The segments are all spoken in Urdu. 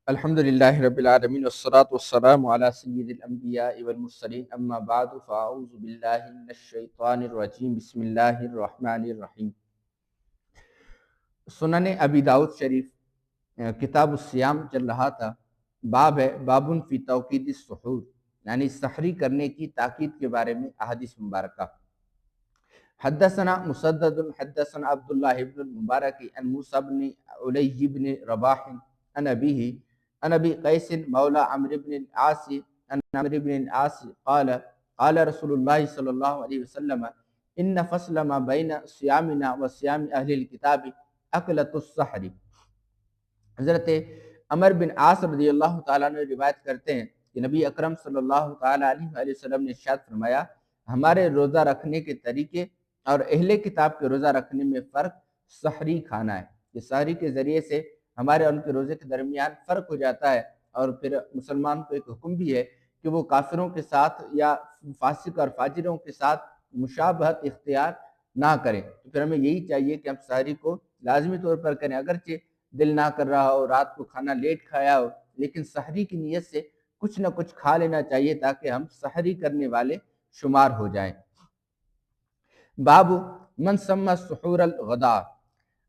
الحمد للہ رب العالمین والصلاة والسلام علی سید الانبیاء والمرسلین اما بعد فاعوذ باللہ من الشیطان الرجیم بسم اللہ الرحمن الرحیم۔ سنن ابی داؤد شریف کتاب الصیام چل رہا تھا۔ باب ہے بابن فی توقید السحور، یعنی سحری کرنے کی تاکید کے بارے میں احادیث مبارکہ۔ حدثنا مسدد حدثنا عبداللہ بن المبارک عن موسیٰ بن علی بن رباح عن ابیہ عن ابی قیس مولا عمرو بن العاص عن عمرو بن العاص قال قال رسول اللہ صلی اللہ علیہ وسلم ان فصل ما بین صیامنا و صیام اہل الکتاب اکلۃ السحر۔ حضرت عمر بن عاص رضی اللہ تعالیٰ عنہ روایت کرتے ہیں کہ نبی اکرم صلی اللہ تعالیٰ علیہ وآلہ وسلم نے ارشاد فرمایا، ہمارے روزہ رکھنے کے طریقے اور اہل کتاب کے روزہ رکھنے میں فرق سحری کھانا ہے۔ کہ سحری کے ذریعے سے ہمارے اور ان کے روزے کے درمیان فرق ہو جاتا ہے، اور پھر مسلمان کو ایک حکم بھی ہے کہ وہ کافروں کے ساتھ یا فاسق اور فاجروں کے ساتھ مشابہت اختیار نہ کریں۔ تو پھر ہمیں یہی چاہیے کہ ہم سحری کو لازمی طور پر کریں، اگرچہ دل نہ کر رہا ہو، رات کو کھانا لیٹ کھایا ہو، لیکن سحری کی نیت سے کچھ نہ کچھ کھا لینا چاہیے تاکہ ہم سحری کرنے والے شمار ہو جائیں۔ باب من سمى السحور الغداء،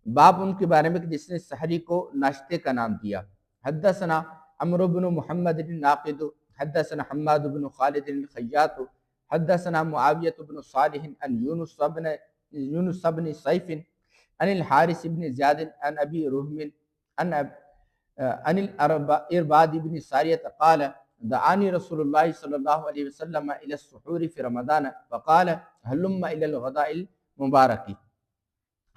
باب ان کے بارے میں کہ جس نے سحری کو ناشتے کا نام دیا۔ حدثنا عمرو بن محمد الناقد حدثنا حماد بن خالد الخیاط حدثنا معاویہ بن صالح عن یونس بن سیف عن الحارث بن زیاد عن ابی رحم عن الارباد بن ساریہ قال دعانی رسول اللہ صلی اللہ علیہ وسلم الى السحور فی رمضان وقال هلم الى الغداء المبارک۔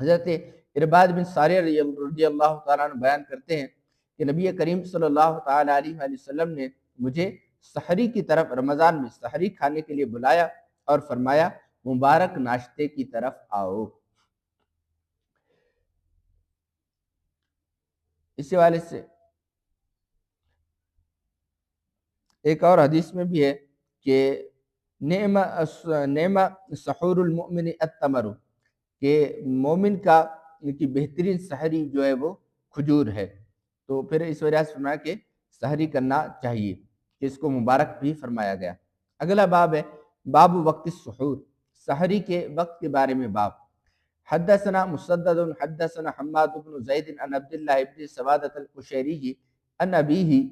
حضرت ارباد بن ساریہ رضی اللہ تعالیٰ عنہ بیان کرتے ہیں کہ نبی کریم صلی اللہ تعالیٰ علیہ وآلہ وسلم نے مجھے سحری کی طرف رمضان میں سحری کھانے کے لیے بلایا اور فرمایا مبارک ناشتے کی طرف آؤ۔ اسی حوالے سے ایک اور حدیث میں بھی ہے کہ نعم سحور المؤمن التمر، کہ مومن کی بہترین سحری جو ہے وہ کھجور ہے۔ تو پھر اس وجہ سے فرمایا کہ سحری کرنا چاہیے، کہ اس کو مبارک بھی فرمایا گیا۔ اگلا باب ہے باب وقت السحور، سحری کے وقت کے بارے میں باب۔ حدثنا مسدد حدثنا حماد بن زید عن عبد اللہ بن سوادۃ القشیری عن ابیہ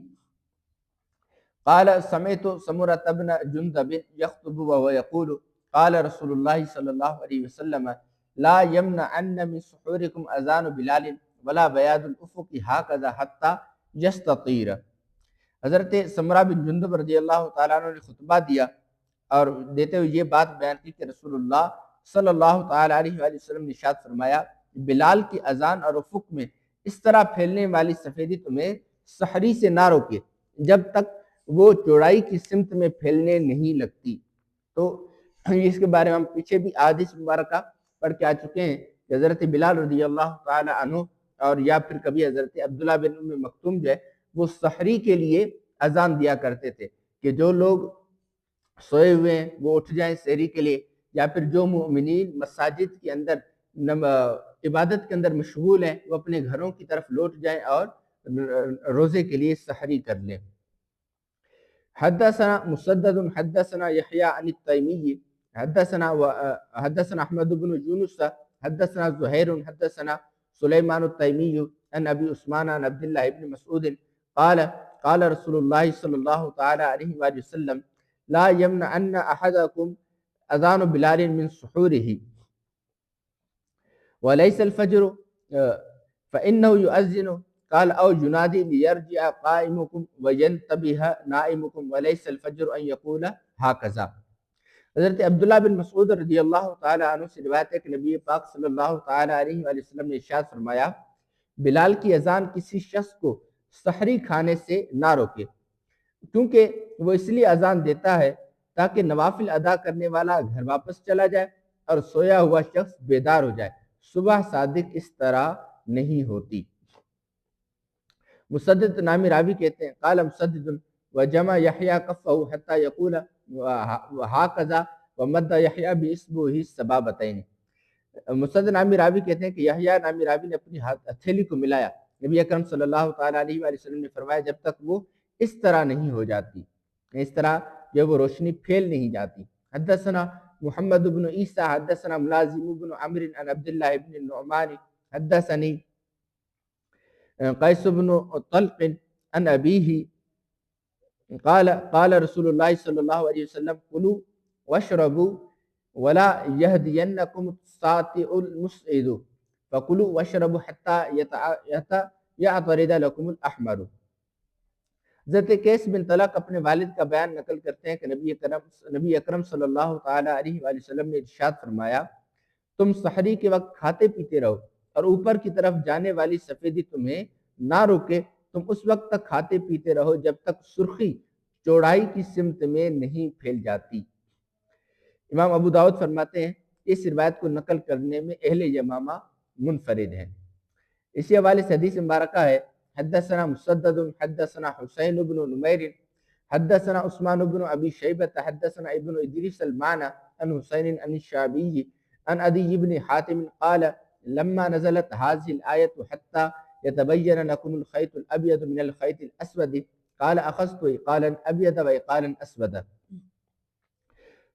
قال سمعت سمرة بن جندب يخطب وهو يقول قال رسول اللہ صلی اللہ علیہ وسلم لا يمنعن من سحوركم اذان بلال ولا بیاض الافق هكذا حتى يستطير۔ حضرت سمرہ بن جندب رضی اللہ تعالیٰ عنہ نے خطبہ دیا اور دیتے ہوئے یہ بات بیان کی کہ رسول اللہ صلی اللہ تعالیٰ علیہ وآلہ وسلم نے ارشاد فرمایا بلال کی اذان اور افق میں اس طرح پھیلنے والی سفیدی تمہیں سحری سے نہ روکے جب تک وہ چوڑائی کی سمت میں پھیلنے نہیں لگتی۔ تو اس کے بارے میں ہم پیچھے بھی احادیث مبارکہ پڑھ کے آ چکے ہیں کہ حضرت بلال رضی اللہ تعالی عنہ اور یا پھر کبھی حضرت عبداللہ بن ام مکتوم جو ہے وہ سحری کے لیے اذان دیا کرتے تھے کہ جو لوگ سوئے ہوئے ہیں وہ اٹھ جائیں سحری کے لیے، یا پھر جو مومنین مساجد کے اندر عبادت کے اندر مشغول ہیں وہ اپنے گھروں کی طرف لوٹ جائیں اور روزے کے لیے سحری کر لیں۔ حدثنا مسدد حدثنا يحيى عن التيمي حدثنا احمد بن يونس حدثنا زهير حدثنا سليمان التيمي عن ابي عثمان عن عبد الله بن مسعود قال قال رسول الله صلى الله تعالى عليه وآله وسلم لا يمنعن احدكم اذان بلال من سحوره وليس الفجر فانه يؤذن قال او ينادي ليرجع قائمكم وينتبه نائمكم وليس الفجر ان يقول هكذا۔ حضرت عبداللہ بن مسعود رضی اللہ تعالی عنہ سے روایت ہے کہ نبی پاک صلی اللہ تعالی علیہ وآلہ وسلم نے ارشاد فرمایا بلال کی اذان کسی شخص کو سحری کھانے سے نہ روکے، کیونکہ وہ اس لیے اذان دیتا ہے تاکہ نوافل ادا کرنے والا گھر واپس چلا جائے اور سویا ہوا شخص بیدار ہو جائے۔ صبح صادق اس طرح نہیں ہوتی۔ مسدد نامی راوی کہتے ہیں قال مسدد وجمع یحییٰ کفہ حتی یقول وہاکذا ومد یحییٰ باصبعہ السبابتین۔ مسدد نامی راوی کہتے ہیں کہ یحییٰ نامی راوی نے اپنی ہتھیلی کو ملایا نبی اکرم صلی اللہ تعالیٰ علیہ وآلہ وسلم نے فرمایا جب تک وہ اس طرح نہیں ہو جاتی، اس طرح جو وہ روشنی پھیل نہیں جاتی۔ حدثنا محمد بن عیسیٰ حدثنا ملازم بن عمرو عن عبداللہ بن النعمان حدثنی قیس بن طلق عن ابیہ قال رسول اللہ صلی اللہ علیہ وسلم کلوا واشربوا ولا يهدينكم الساطع المسعد فكلوا واشربوا حتى يعترض لكم الاحمر۔ حضرت قیس بن طلق اپنے والد کا بیان نقل کرتے ہیں کہ نبی اکرم صلی اللہ تعالیٰ علیہ وآلہ وسلم نے ارشاد فرمایا تم سحری کے وقت کھاتے پیتے رہو اور اوپر کی طرف جانے والی سفیدی تمہیں نہ روکے، تم اس وقت تک کھاتے پیتے رہو جب تک سرخی چوڑائی کی سمت میں نہیں پھیل جاتی۔ امام ابو داؤد فرماتے ہیں اس روایت کو نقل کرنے میں اہل یمامہ منفرد ہیں۔ اسی حوالے سے حدیث مبارکہ ہے حدثنا مسدد حدثنا حسین بن نمیر حدثنا عثمان بن ابی شیبۃ حدثنا ابن ادریس المعنى عن حسین عن الشعبی عن عدی بن حاتم قال لما نزلت هذه الآية حتى يتبين لكم الخيط الأبيض من الخيط الأسود قال أخذت إقالا أبيض وإقالا أسودا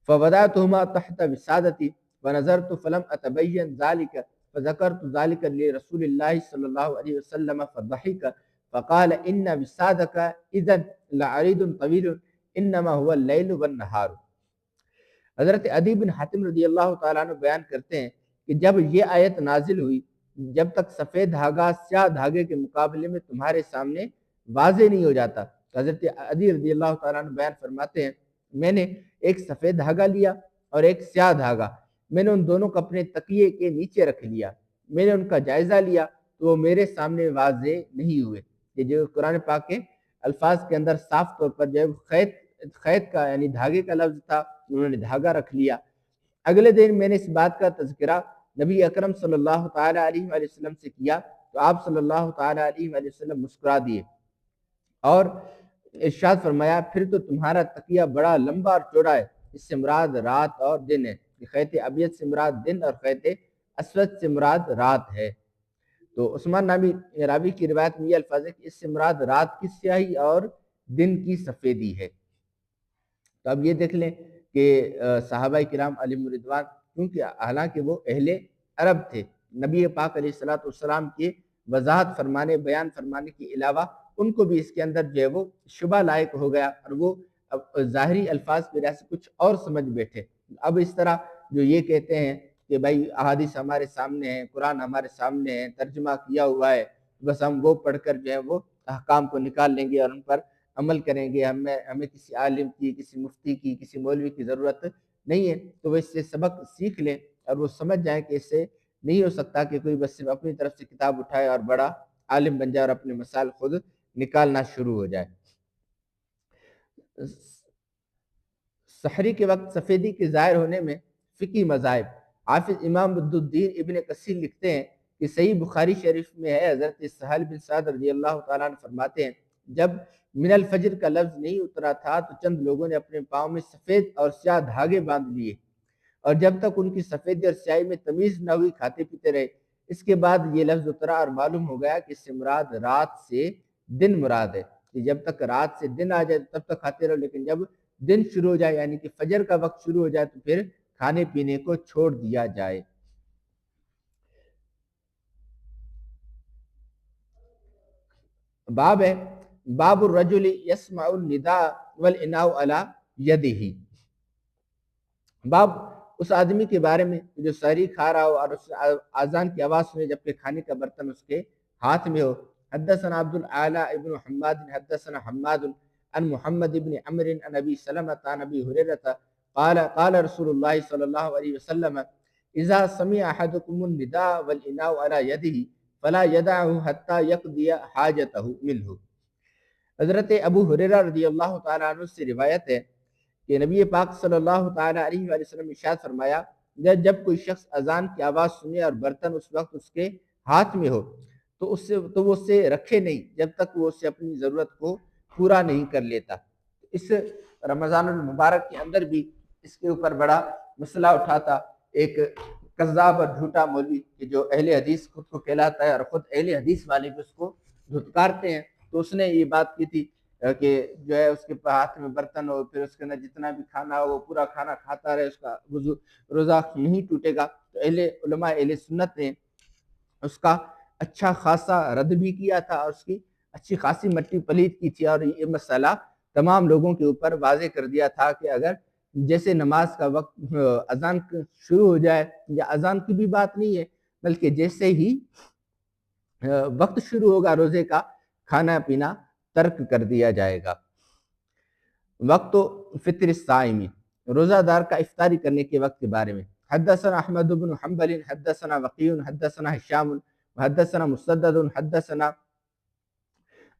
فوضعتهما تحت وسادتي ونظرت فلم أتبين ذلك فذكرت ذلك لرسول الله صلى الله عليه وسلم فضحك فقال إن وسادك إذن لعريض طويل إنما هو الليل والنهار۔ حضرت عدی بن حاتم رضی اللہ تعالیٰ عنہ بیان کرتے ہیں کہ جب یہ آیت نازل ہوئی جب تک سفید دھاگا سیاہ دھاگے کے مقابلے میں تمہارے سامنے واضح نہیں ہو جاتا، حضرت عدی رضی اللہ تعالیٰ عنہ بیان فرماتے ہیں میں نے ایک سفید دھاگا لیا اور ایک سیاہ دھاگا، میں نے ان دونوں کو اپنے تکیے کے نیچے رکھ لیا، میں نے ان کا جائزہ لیا تو وہ میرے سامنے واضح نہیں ہوئے۔ یہ جو قرآن پاک کے الفاظ کے اندر صاف طور پر جو خیط کا یعنی دھاگے کا لفظ تھا، انہوں نے دھاگا رکھ لیا۔ اگلے دن میں نے اس بات کا تذکرہ نبی اکرم صلی اللہ تعالیٰ علیہ وآلہ وسلم سے کیا تو آپ صلی اللہ تعالیٰ علیہ وآلہ وسلم مسکرا دیے اور ارشاد فرمایا پھر تو تمہارا تکیہ بڑا لمبا اور چوڑا ہے، اس سے مراد رات اور دن ہے، خیط ابیض سے مراد دن اور خیط اسود سے مراد رات ہے۔ تو عثمان نامی راوی کی روایت میں یہ الفاظ ہے کہ اس سے مراد رات کی سیاہی اور دن کی سفیدی ہے۔ تو اب یہ دیکھ لیں کہ صحابہ کرام علیہم رضوان کیونکہ حالانکہ وہ اہل عرب تھے، نبی پاک علیہ الصلوۃ والسلام کے وضاحت فرمانے بیان فرمانے کے علاوہ ان کو بھی اس کے اندر جو ہے وہ شبہ لائق ہو گیا اور وہ ظاہری الفاظ کی وجہ سے کچھ اور سمجھ بیٹھے۔ اب اس طرح جو یہ کہتے ہیں کہ بھائی احادیث ہمارے سامنے ہیں، قرآن ہمارے سامنے ہے، ترجمہ کیا ہوا ہے، بس ہم وہ پڑھ کر جو ہے وہ احکام کو نکال لیں گے اور ان پر عمل کریں گے، ہمیں کسی عالم کی، کسی مفتی کی، کسی مولوی کی ضرورت نہیں ہے، تو وہ اس سے سبق سیکھ لیں اور وہ سمجھ جائیں کہ اس سے نہیں ہو سکتا کہ کوئی بس صرف اپنی طرف سے کتاب اٹھائے اور بڑا عالم بن جائے اور اپنے مسائل خود نکالنا شروع ہو جائے۔ سحری کے وقت سفیدی کے ظاہر ہونے میں فقہی مذاہب، حافظ امام بدر الدین ابن کثیر لکھتے ہیں کہ صحیح بخاری شریف میں ہے حضرت سہل بن سعد رضی اللہ تعالیٰ عنہ فرماتے ہیں جب من الفجر کا لفظ نہیں اترا تھا تو چند لوگوں نے اپنے پاؤں میں سفید اور سیاہ دھاگے باندھ لیے اور جب تک ان کی سفیدی اور سیاہی میں تمیز نہ ہوئی کھاتے پیتے رہے۔ اس کے بعد یہ لفظ اترا اور معلوم ہو گیا کہ اس سے مراد رات سے دن مراد ہے، کہ جب تک رات سے دن آ جائے تب تک کھاتے رہو، لیکن جب دن شروع ہو جائے یعنی کہ فجر کا وقت شروع ہو جائے تو پھر کھانے پینے کو چھوڑ دیا جائے۔ باب ہے باب الرجل یسمع النداء والاناء علی یدہ، باب اس آدمی کے بارے میں جو سحری کھا رہا ہو اور اس اذان کی آواز سنے جبکہ کھانے کا برتن اس کے ہاتھ میں ہو۔ حدثنا عبد الاعلی ابن حماد حدثنا حماد عن محمد ابن عمرو عن ابی سلمۃ عن ابی ہریرہ قال رسول اللہ صلی اللہ علیہ وسلم اذا سمع احدکم النداء والاناء علی یدہ فلا يدعه حتى يقضي حاجته منه۔ حضرت ابو ہریرہ رضی اللہ تعالیٰ عنہ سے روایت ہے کہ نبی پاک صلی اللہ تعالیٰ علیہ وآلہ وسلم ارشاد فرمایا جب کوئی شخص اذان کی آواز سنے اور برتن اس وقت اس کے ہاتھ میں ہو تو وہ اسے رکھے نہیں جب تک وہ اسے اپنی ضرورت کو پورا نہیں کر لیتا۔ اس رمضان المبارک کے اندر بھی اس کے اوپر بڑا مسئلہ اٹھا تھا ایک کذاب اور جھوٹا مولوی کہ جو اہل حدیث خود کو کہلاتا ہے اور خود اہل حدیث والے بھی اس کو دھتکارتے ہیں. تو اس نے یہ بات کی تھی کہ جو ہے اس کے ہاتھ میں برتن ہو، پھر اس کے اندر جتنا بھی کھانا ہو وہ پورا کھانا کھاتا رہے، اس کا وضو روزہ نہیں ٹوٹے گا. تو علماء اہل سنت نے اس کا اچھا خاصا رد بھی کیا تھا اور اس کی اچھی خاصی مٹی پلیت کی تھی، اور یہ مسئلہ تمام لوگوں کے اوپر واضح کر دیا تھا کہ اگر جیسے نماز کا وقت اذان شروع ہو جائے، یا اذان کی بھی بات نہیں ہے بلکہ جیسے ہی وقت شروع ہوگا روزے کا، کھانا پینا ترک کر دیا جائے گا. وقت فطر الصائم، روزہ دار کا افطاری کرنے کے وقت کے بارے میں. حدثنا احمد بن حنبل حدثنا وقیع حدثنا هشام حدثنا مسدد حدثنا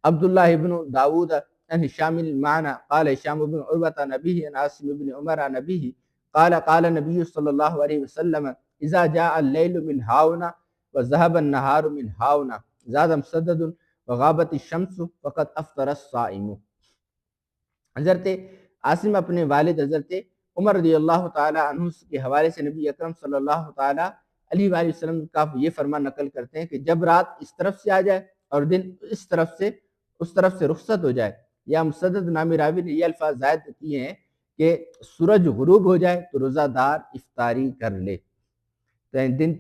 عبد الله بن داود عن هشام المعنى قال هشام بن عروة عن أبيه عن عاصم بن عمر عن أبيه قال النبي صلى الله عليه وسلم إذا جاء الليل من هاونا وذهب النهار من هاونا زاد مسدد وغابت الشمس فقد أفطر الصائم. حضرت عاصم اپنے والد حضرت عمر رضی اللہ تعالیٰ عنہ کے حوالے سے نبی اکرم صلی اللہ تعالیٰ علیہ وآلہ وسلم کا یہ فرمان نقل کرتے ہیں کہ جب رات اس طرف سے آ جائے اور دن اس طرف سے رخصت ہو جائے، یا مسدد نامی راوی نے یہ الفاظ زائد کیے ہیں کہ سورج غروب ہو جائے تو روزہ دار افطاری کر لے. تو دن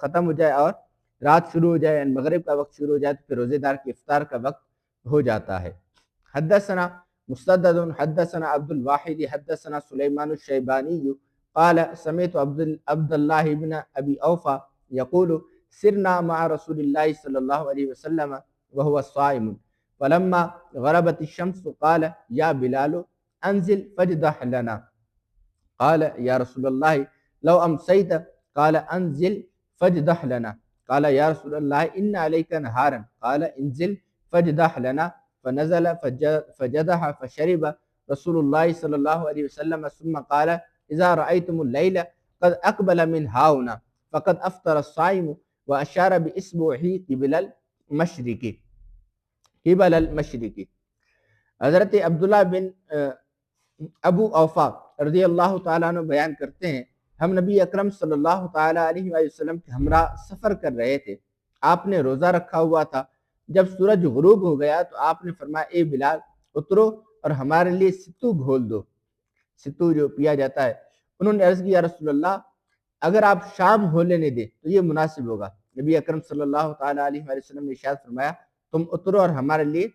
ختم ہو جائے اور رات شروع ہو جائے، مغرب کا وقت شروع ہو جائے، تو پھر روزے دار کے افطار کا وقت ہو جاتا ہے. حدثنا مسدد حدثنا عبد الواحد حدثنا سلیمان الشیبانی قال سمعت عبد الله بن ابي اوفى يقول سرنا مع رسول الله صلى الله عليه وسلم وهو صائم فلما غربت الشمس قال يا بلال انزل فاجدح لنا قال يا رسول الله لو امسيت قال انزل فاجدح لنا قال يا رسول الله ان عليك نهارا قال انزل فاجدح لنا فنزل فجدح فشرب رسول الله صلى الله عليه وسلم ثم قال اذا رأيتم الليل قد اقبل من هاونا فقد افطر الصائم واشار باصبعه قبل المشرق. حضرت عبداللہ بن ابو اوفا رضی اللہ تعالیٰ عنہ بیان کرتے ہیں ہم نبی اکرم صلی اللہ تعالیٰ علیہ وآلہ وسلم کے ہمراہ سفر کر رہے تھے، آپ نے روزہ رکھا ہوا تھا. جب سورج غروب ہو گیا تو آپ نے فرمایا اے بلال اترو اور ہمارے لیے ستو گھول دو، ستو جو پیا جاتا ہے. انہوں نے عرض کیا رسول اللہ اگر آپ شام ہو لینے دیں تو یہ مناسب ہوگا. نبی اکرم صلی اللہ تعالیٰ علیہ وآلہ وسلم نے ارشاد فرمایا تم اترو اور ہمارے لیے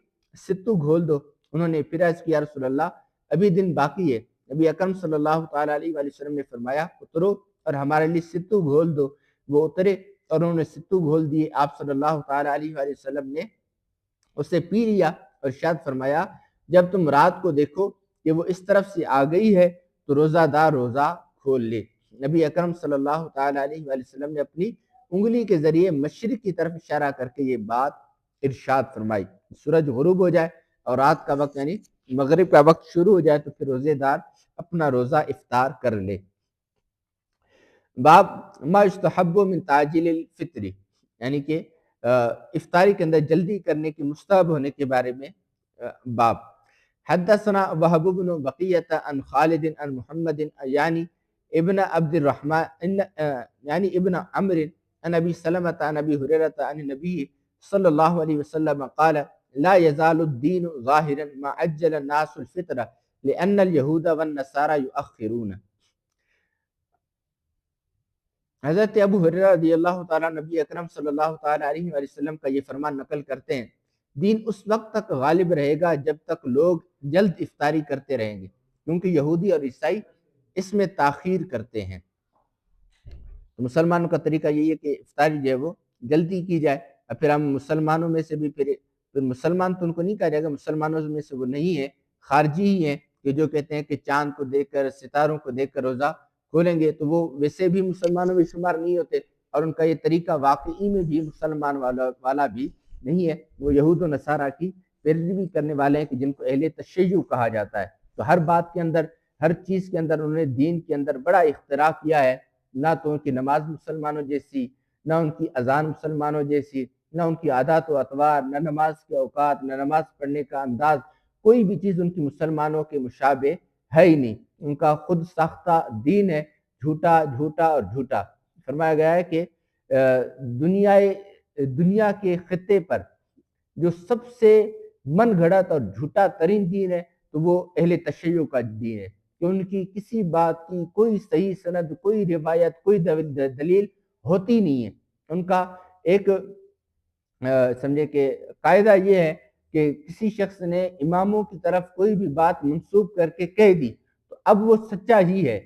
ستو گھول دو. انہوں نے پھر عرض کیا رسول اللہ ابھی دن باقی ہے. نبی اکرم صلی اللہ تعالیٰ علیہ وآلہ وسلم نے فرمایا اترو اور ہمارے لیے ستو گھول دو. وہ اترے اور انہوں نے ستو گھول دیے. آپ صلی اللہ تعالیٰ علیہ وآلہ وسلم نے اسے پی لیا اور ارشاد فرمایا جب تم رات کو دیکھو کہ وہ اس طرف سے آ گئی ہے تو روزہ دار روزہ کھول لے. نبی اکرم صلی اللہ تعالیٰ علیہ وآلہ وسلم نے اپنی انگلی کے ذریعے مشرق کی طرف اشارہ کر کے یہ بات ارشاد فرمائی. سورج غروب ہو جائے اور رات کا وقت یعنی مغرب کا وقت شروع ہو جائے تو پھر روزے دار اپنا روزہ افطار کر لے. باب ما یستحب من تعجیل الفطر، یعنی کہ افطاری کے اندر جلدی کرنے کی مستحب ہونے کے بارے میں باب. حدثنا وهب بن بقیۃ عن خالد عن محمد یعنی ابن عبد الرحمن یعنی ابن عمرو عن ابی سلمۃ عن ابی ہریرہ عن النبی صلی اللہ علیہ وسلم قال لا يزال الدین ظاہرا ما عجل الناس الفطر لأن اليہود والنصارى يؤخرون. حضرت ابو ہریرہ رضی اللہ تعالیٰ نبی اکرم صلی اللہ تعالیٰ علیہ وآلہ وسلم کا یہ فرمان نقل کرتے ہیں دین اس وقت تک غالب رہے گا جب تک لوگ جلد افطاری کرتے رہیں گے، کیونکہ یہودی اور عیسائی اس میں تاخیر کرتے ہیں. تو مسلمانوں کا طریقہ یہی ہے کہ افطاری جو ہے وہ جلدی کی جائے. اور پھر ہم مسلمانوں میں سے بھی پھر مسلمان تو ان کو نہیں کہا جائے گا، مسلمانوں میں سے وہ نہیں ہے، خارجی ہی ہیں کہ جو کہتے ہیں کہ چاند کو دیکھ کر ستاروں کو دیکھ کر روزہ کھولیں گے، تو وہ ویسے بھی مسلمانوں میں شمار نہیں ہوتے اور ان کا یہ طریقہ واقعی میں بھی مسلمان والا بھی نہیں ہے. وہ یہود و نصارہ کی پیروی کرنے والے ہیں کہ جن کو اہل تشیع کہا جاتا ہے. تو ہر بات کے اندر ہر چیز کے اندر انہوں نے دین کے اندر بڑا اختراع کیا ہے. نہ تو ان کی نماز مسلمانوں جیسی، نہ ان کی اذان مسلمانوں جیسی، نہ ان کی عادات و اطوار، نہ نماز کے اوقات، نہ نماز پڑھنے کا انداز، کوئی بھی چیز ان کی مسلمانوں کے مشابہ ہے ہی نہیں. ان کا خود ساختہ دین ہے، جھوٹا جھوٹا اور جھوٹا. فرمایا گیا ہے کہ دنیا کے خطے پر جو سب سے من گھڑت اور جھوٹا ترین دین ہے تو وہ اہل تشیع کا دین ہے، کہ ان کی کسی بات کی کوئی صحیح سند، کوئی روایت، کوئی دلیل ہوتی نہیں ہے۔ ان کا ایک سمجھے کہ قاعدہ یہ ہے کہ کسی شخص نے اماموں کی طرف کوئی بھی بات منسوب کر کے کہہ دی تو اب وہ سچا ہی ہے،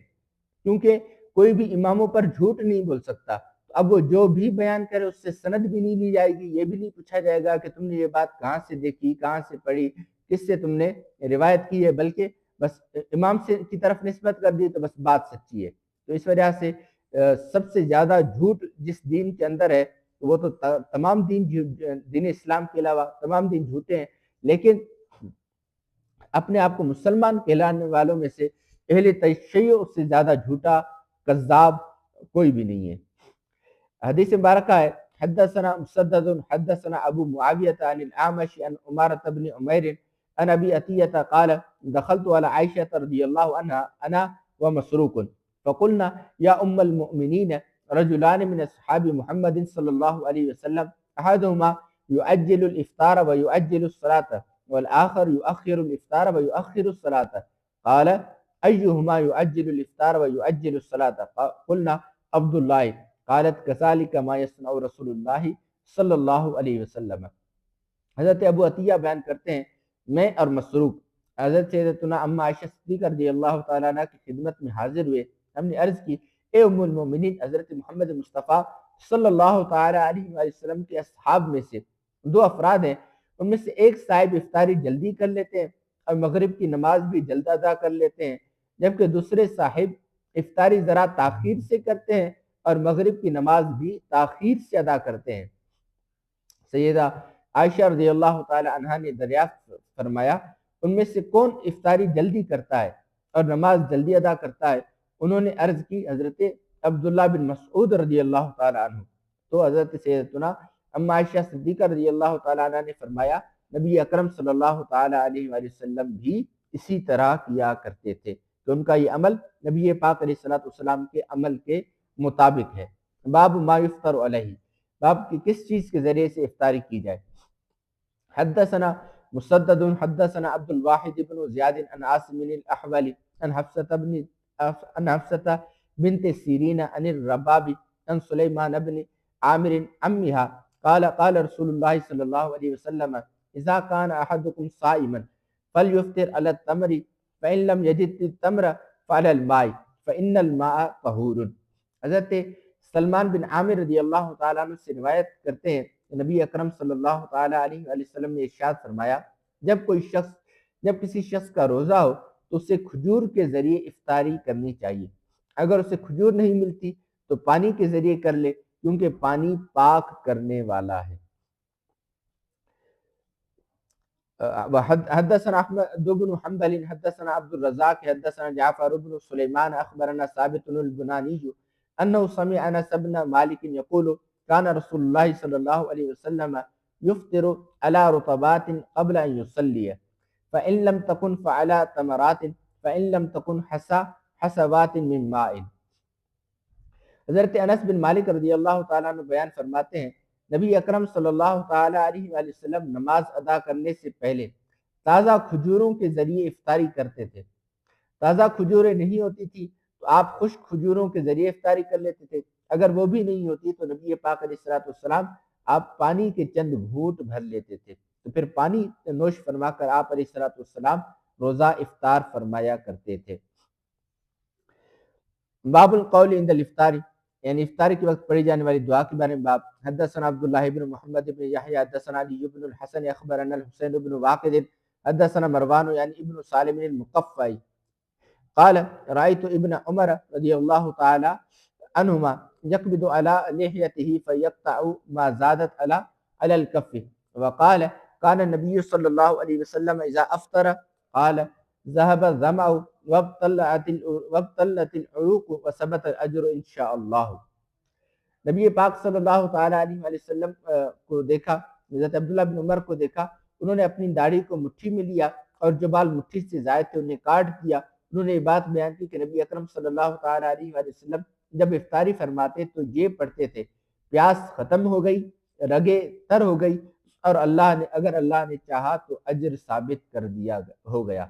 کیونکہ کوئی بھی اماموں پر جھوٹ نہیں بول سکتا۔ اب وہ جو بھی بیان کرے اس سے سند بھی نہیں لی جائے گی، یہ بھی نہیں پوچھا جائے گا کہ تم نے یہ بات کہاں سے دیکھی، کہاں سے پڑھی، کس سے تم نے روایت کی ہے، بلکہ بس امام سے کی طرف نسبت کر دی تو بس بات سچی ہے۔ تو اس وجہ سے سب سے زیادہ جھوٹ جس دین کے اندر ہے وہ تو تمام دین اسلام کے علاوہ تمام دین جھوٹے ہیں، لیکن اپنے آپ کو مسلمان کہلانے والوں میں سے اہل تشیع سے زیادہ جھوٹا کذاب کوئی بھی نہیں ہے۔ حدیث مبارکہ ہے حدثنا مسدد حدثنا ابو معاویہ عن الاعمش عن عمارة بن عمیر عن ابی عطیہ قال دخلت على عائشة رضی اللہ عنہ انا ومسروق فقلنا یا ام المؤمنین رجلان من اصحاب محمد صلی اللہ علیہ وسلم احدهما يؤجل الافطار ويؤجل الصلاة والآخر يؤخر الافطار ويؤخر الصلاة قال ايهما يؤجل الافطار ويؤجل الصلاة قلنا عبد الله قالت كذلك ما يصنع رسول اللہ صلی اللہ علیہ وسلم۔ حضرت ابو عطیہ بیان کرتے ہیں میں اور مسروق حضرت سیدتنا اما عائشہ صدیقہ رضی اللہ تعالیٰ عنہ کی خدمت میں حاضر ہوئے، ہم نے عرض کی اے ام المومنین، حضرت محمد مصطفیٰ صلی اللہ تعالیٰ علیہ وسلم کے اصحاب میں سے دو افراد ہیں، ان میں سے ایک صاحب افطاری جلدی کر لیتے ہیں اور مغرب کی نماز بھی جلد ادا کر لیتے ہیں، جبکہ دوسرے صاحب افطاری ذرا تاخیر سے کرتے ہیں اور مغرب کی نماز بھی تاخیر سے ادا کرتے ہیں۔ سیدہ عائشہ رضی اللہ تعالی عنہ نے دریافت فرمایا ان میں سے کون افطاری جلدی کرتا ہے اور نماز جلدی ادا کرتا ہے؟ انہوں نے عرض کی حضرت عبداللہ بن مسعود رضی اللہ تعالی عنہ۔ تو حضرت سیدتنا اما عائشہ صدیقہ رضی اللہ تعالی عنہ نے فرمایا نبی اکرم صلی اللہ تعالی علیہ وآلہ وسلم بھی اسی طرح کیا کرتے تھے، کہ ان کا یہ عمل نبی پاک علیہ السلام کے عمل کے مطابق ہے۔ باب ما یفطر علیہ، باب کی کس چیز کے ذریعے سے افطاری کی جائے۔ حدثنا مسدد حدثنا عبد الواحد بن زیاد عن عاصم الاحول عن حفصة بنت سیرین عن الرباب عن سلیمان بن عامر عمها قال قال رسول اللہ صلی اللہ علیہ وسلم اذا كان احدكم صائما فليفطر على التمر فإن لم يجد التمر فعلى الماء فإن الماء طهور۔ حضرت سلمان بن عامر رضی اللہ تعالیٰ عنہ سے روایت کرتے ہیں کہ نبی اکرم صلی اللہ تعالیٰ علیہ وآلہ وسلم نے ارشاد فرمایا جب کسی شخص کا روزہ ہو تو اسے کھجور کے ذریعے افطاری کرنی چاہیے، اگر اسے کھجور نہیں ملتی تو پانی کے ذریعے کر لے، کیونکہ پانی پاک کرنے والا ہے۔ حدثنا احمد بن حنبل حدثنا عبد الرزاق حدثنا جعفر بن سلیمان اخبرنا ثابت البنانی انه سمع انس بن مالک یقول كان رسول اللہ صلی اللہ علیہ وسلم يفطر على رطبات قبل ان يصلي فان لم تكن فعلى تمرات فان لم تكن حسوات من ماء۔ حضرت انس بن مالک رضی اللہ تعالیٰ عنہ بیان فرماتے ہیں نبی اکرم صلی اللہ تعالیٰ علیہ وآلہ وسلم نماز ادا کرنے سے پہلے تازہ کھجوروں کے ذریعے افطاری کرتے تھے۔ تازہ کھجوریں نہیں ہوتی تھی تو آپ خشک کھجوروں کے ذریعے افطاری کر لیتے تھے، اگر وہ بھی نہیں ہوتی تو نبی پاک علیہ السلام آپ پانی کے چند گھونٹ بھر لیتے تھے، تو پھر پانی نوش فرما کر آپ علیہ السلام روزہ افطار فرمایا کرتے تھے۔ باب القول عند الافطار، یعنی افطاری کے وقت پڑھی جانے والی دعا کے بارے میں باب۔ حدثنا عبداللہ بن محمد بن یحییٰ حدثنا علی بن الحسن اخبرنا الحسین بن واقد حدثنا مروان یعنی ابن سالم المقفعی قال رأيت ابن عمر رضی اللہ تعالی عنہما يقبض على لحيته فيقطع ما زادت على الكف وقال كان النبي صلی اللہ علیہ وسلم اذا افطر قال ذهب الظمأ وابتلت العروق وثبت الاجر انشاءاللہ۔ نبی پاک صلی اللہ تعالی علیہ وآلہ وسلم کو دیکھا، حضرت عبداللہ بن عمر کو دیکھا، انہوں نے اپنی داڑھی کو مٹھی میں لیا اور جو بال مٹھی سے زائد تھے انہیں کاٹ دیا۔ انہوں نے یہ بات بیان کی کہ نبی اکرم صلی اللہ تعالی علیہ وآلہ وسلم جب افطاری فرماتے تو یہ پڑھتے تھے پیاس ختم ہو گئی، رگے تر ہو گئی، اور اگر اللہ نے چاہا تو اجر ثابت کر دیا ہو گیا۔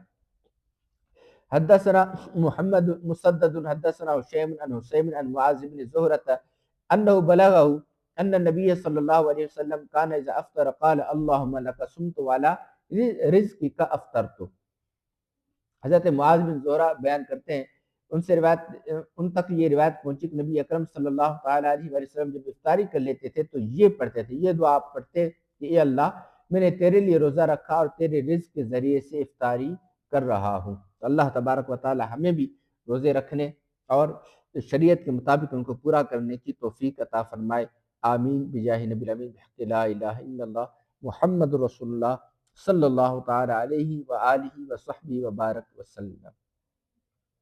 حدثنا محمد مسدد حدثنا حشیم عن حسین عن معاذ بن زہرة انه بلغه ان النبی صلی اللہ علیہ وسلم كان اذا افطر قال اللهم لك صمت وعلى رزقك افطرت۔ حضرت معاذ بن زہرہ بیان کرتے ہیں ان تک یہ روایت پہنچی کہ نبی اکرم صلی اللہ تعالیٰ علیہ وسلم جب افطاری کر لیتے تھے تو یہ پڑھتے تھے، یہ دعا پڑھتے کہ اے اللہ میں نے تیرے لیے روزہ رکھا اور تیرے رزق کے ذریعے سے افطاری کر رہا ہوں۔ تو اللہ تبارک و تعالی ہمیں بھی روزے رکھنے اور شریعت کے مطابق ان کو پورا کرنے کی توفیق عطا فرمائے، آمین بجاہ نبی الامین بحق لا الہ الا اللہ محمد رسول اللہ صلی اللہ تعالی علیہ وآلہ وصحبہ وبارک وسلم۔